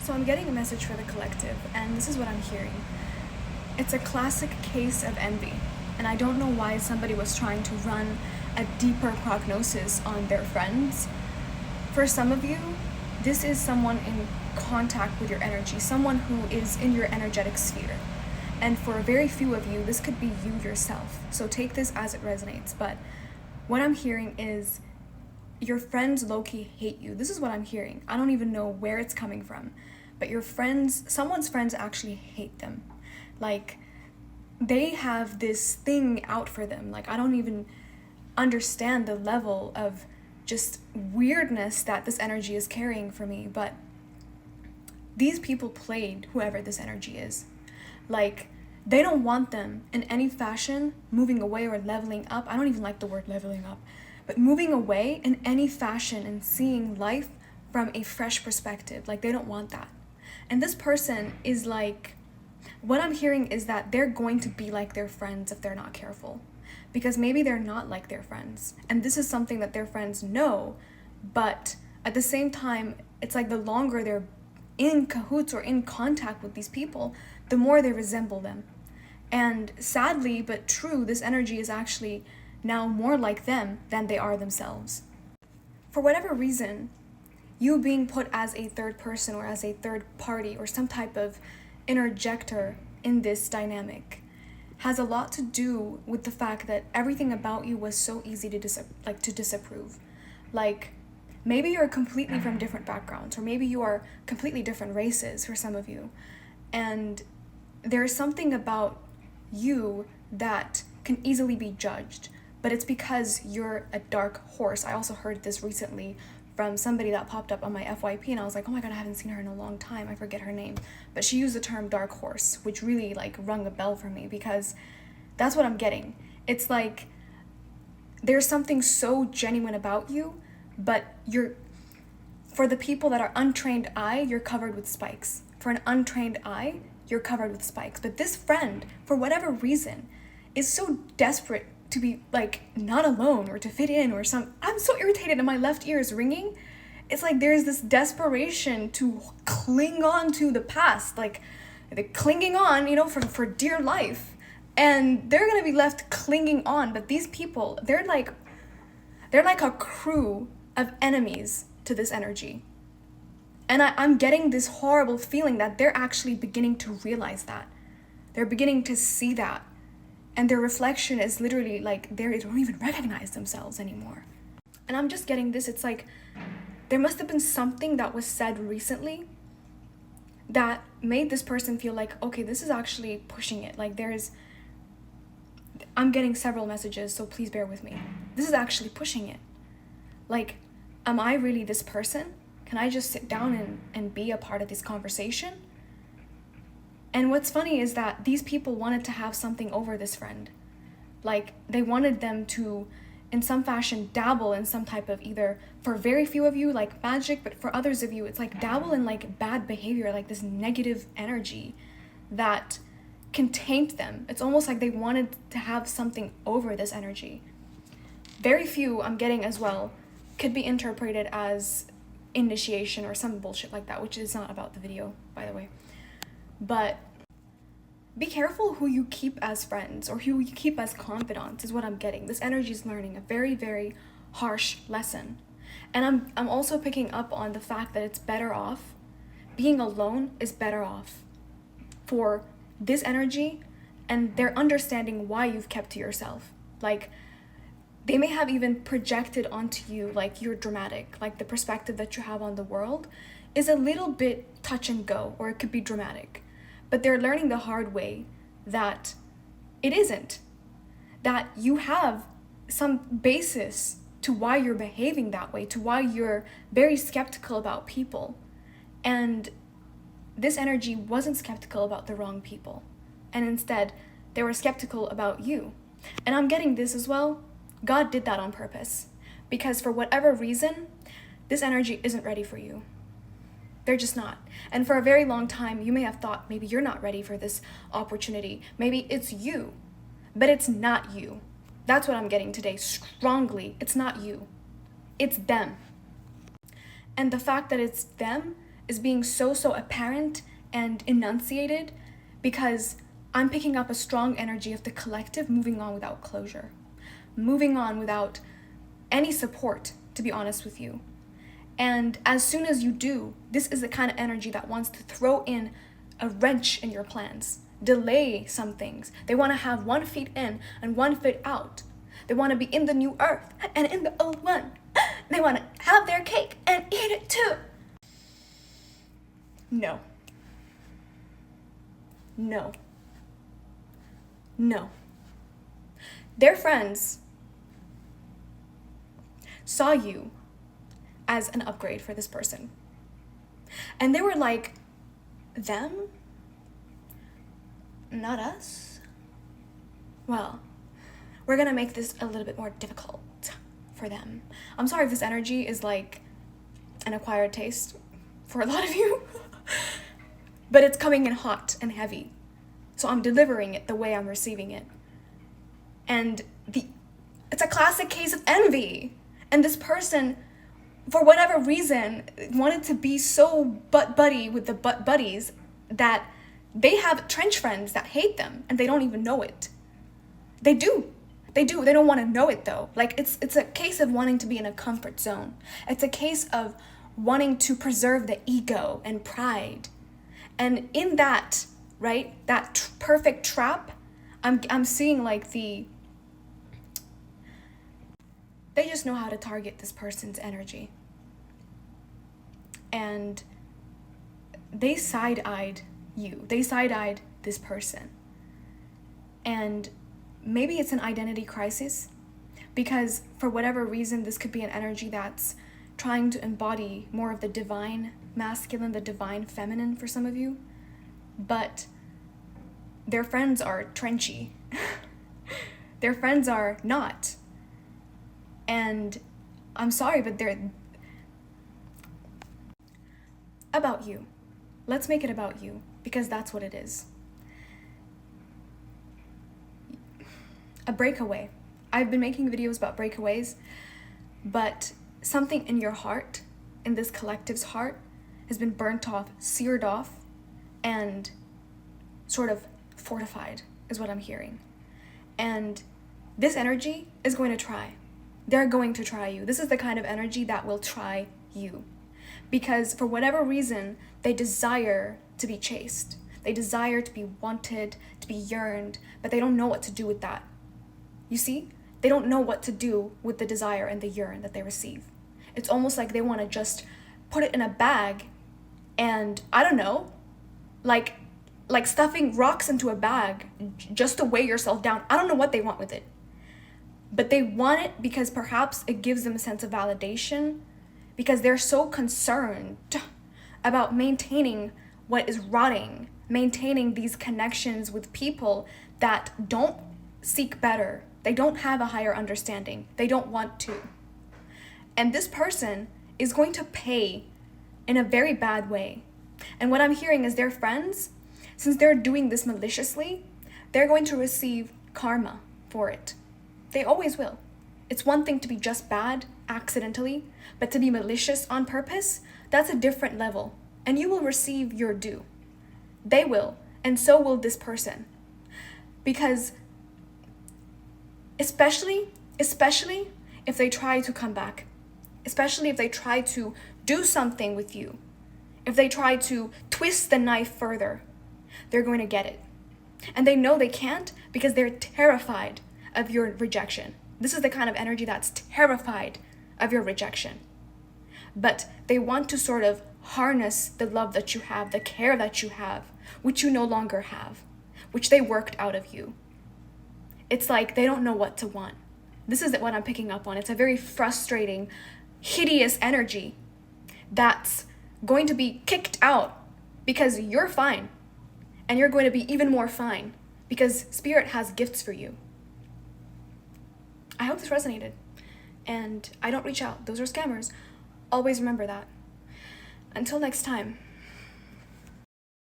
So I'm getting a message for the collective, and this is what I'm hearing. It's a classic case of envy, and I don't know why somebody was trying to run a deeper prognosis on their friends. For some of you, this is someone in contact with your energy, someone who is in your energetic sphere. And for very few of you, this could be you yourself. So take this as it resonates. But what I'm hearing is your friends low-key hate you. This is what I'm hearing. I don't even know where it's coming from. But your friends, someone's friends actually hate them. Like, they have this thing out for them. Like, I don't even understand the level of just weirdness that this energy is carrying for me. But these people played whoever this energy is. Like, they don't want them in any fashion moving away or leveling up. I don't even like the word leveling up. But moving away in any fashion and seeing life from a fresh perspective. Like, they don't want that. And this person is like, what I'm hearing is that they're going to be like their friends if they're not careful. Because maybe they're not like their friends. And this is something that their friends know. But at the same time, it's like the longer they're in cahoots or in contact with these people, the more they resemble them. And sadly, but true, this energy is actually now more like them than they are themselves. For whatever reason, you being put as a third person or as a third party or some type of interjector in this dynamic has a lot to do with the fact that everything about you was so easy to disapprove. Like, maybe you're completely from different backgrounds, or maybe you are completely different races for some of you. And there's something about you that can easily be judged, but it's because you're a dark horse. I also heard this recently from somebody that popped up on my FYP, and I was like, oh my god, I haven't seen her in a long time. I forget her name. But she used the term dark horse, which really like rung a bell for me, because that's what I'm getting. It's like there's something so genuine about you, but for the people that are untrained eye, you're covered with spikes. For an untrained eye, you're covered with spikes. But this friend, for whatever reason, is so desperate to be like not alone or to fit in or I'm so irritated and my left ear is ringing. It's like there's this desperation to cling on to the past, like they're clinging on, for dear life. And they're gonna be left clinging on. But these people, they're like a crew of enemies to this energy. And I'm getting this horrible feeling that they're actually beginning to realize that. They're beginning to see that. And their reflection is literally like they don't even recognize themselves anymore. And I'm just getting this. It's like there must have been something that was said recently that made this person feel like, okay, this is actually pushing it. Like I'm getting several messages, so please bear with me. This is actually pushing it. Like, am I really this person? Can I just sit down and be a part of this conversation? And what's funny is that these people wanted to have something over this friend. Like, they wanted them to, in some fashion, dabble in some type of either, for very few of you, like magic, but for others of you, it's like dabble in like bad behavior, like this negative energy that can taint them. It's almost like they wanted to have something over this energy. Very few, I'm getting as well, could be interpreted as initiation or some bullshit like that, which is not about the video, by the way. But be careful who you keep as friends or who you keep as confidants is what I'm getting. This energy is learning a very, very harsh lesson. And I'm also picking up on the fact that it's better off. Being alone is better off for this energy, and they're understanding why you've kept to yourself. Like, they may have even projected onto you like you're dramatic, like the perspective that you have on the world is a little bit touch and go, or it could be dramatic. But they're learning the hard way that it isn't. That you have some basis to why you're behaving that way, to why you're very skeptical about people. And this energy wasn't skeptical about the wrong people. And instead, they were skeptical about you. And I'm getting this as well. God did that on purpose. Because for whatever reason, this energy isn't ready for you. They're just not. And for a very long time, you may have thought maybe you're not ready for this opportunity. Maybe it's you, but it's not you. That's what I'm getting today strongly. It's not you. It's them. And the fact that it's them is being so apparent and enunciated because I'm picking up a strong energy of the collective moving on without closure, moving on without any support, to be honest with you. And as soon as you do, this is the kind of energy that wants to throw in a wrench in your plans, delay some things. They want to have 1 foot in and 1 foot out. They want to be in the new earth and in the old one. They want to have their cake and eat it too. No. No. No. Their friends saw you as an upgrade for this person. And they were like, them? Not us? Well, we're gonna make this a little bit more difficult for them. I'm sorry if this energy is like an acquired taste for a lot of you, but it's coming in hot and heavy. So I'm delivering it the way I'm receiving it. And it's a classic case of envy. And this person, for whatever reason, wanted to be so buddy with the buddies that they have trench friends that hate them and they don't even know it. They do. They don't want to know it though. Like it's a case of wanting to be in a comfort zone. It's a case of wanting to preserve the ego and pride. And in that, right, that perfect trap, I'm seeing like they just know how to target this person's energy. And they side-eyed you. They side-eyed this person. And maybe it's an identity crisis because for whatever reason, this could be an energy that's trying to embody more of the divine masculine, the divine feminine for some of you. But their friends are trenchy. Their friends are not. And I'm sorry, but they're about you. Let's make it about you because that's what it is. A breakaway. I've been making videos about breakaways, but something in your heart, in this collective's heart, has been burnt off, seared off, and sort of fortified, is what I'm hearing. And this energy is going to try. They're going to try you. This is the kind of energy that will try you. Because for whatever reason, they desire to be chased. They desire to be wanted, to be yearned, but they don't know what to do with that. You see? They don't know what to do with the desire and the yearn that they receive. It's almost like they want to just put it in a bag and, I don't know, like stuffing rocks into a bag just to weigh yourself down. I don't know what they want with it. But they want it because perhaps it gives them a sense of validation because they're so concerned about maintaining what is rotting, maintaining these connections with people that don't seek better. They don't have a higher understanding. They don't want to. And this person is going to pay in a very bad way. And what I'm hearing is their friends, since they're doing this maliciously, they're going to receive karma for it. They always will. It's one thing to be just bad accidentally, but to be malicious on purpose, that's a different level. And you will receive your due. They will, and so will this person. Because especially if they try to come back, especially if they try to do something with you, if they try to twist the knife further, they're going to get it. And they know they can't because they're terrified of your rejection. This is the kind of energy that's terrified of your rejection. But they want to sort of harness the love that you have, the care that you have, which you no longer have, which they worked out of you. It's like they don't know what to want. This is what I'm picking up on. It's a very frustrating, hideous energy that's going to be kicked out because you're fine. And you're going to be even more fine because Spirit has gifts for you. I hope this resonated. And I don't reach out. Those are scammers. Always remember that. Until next time.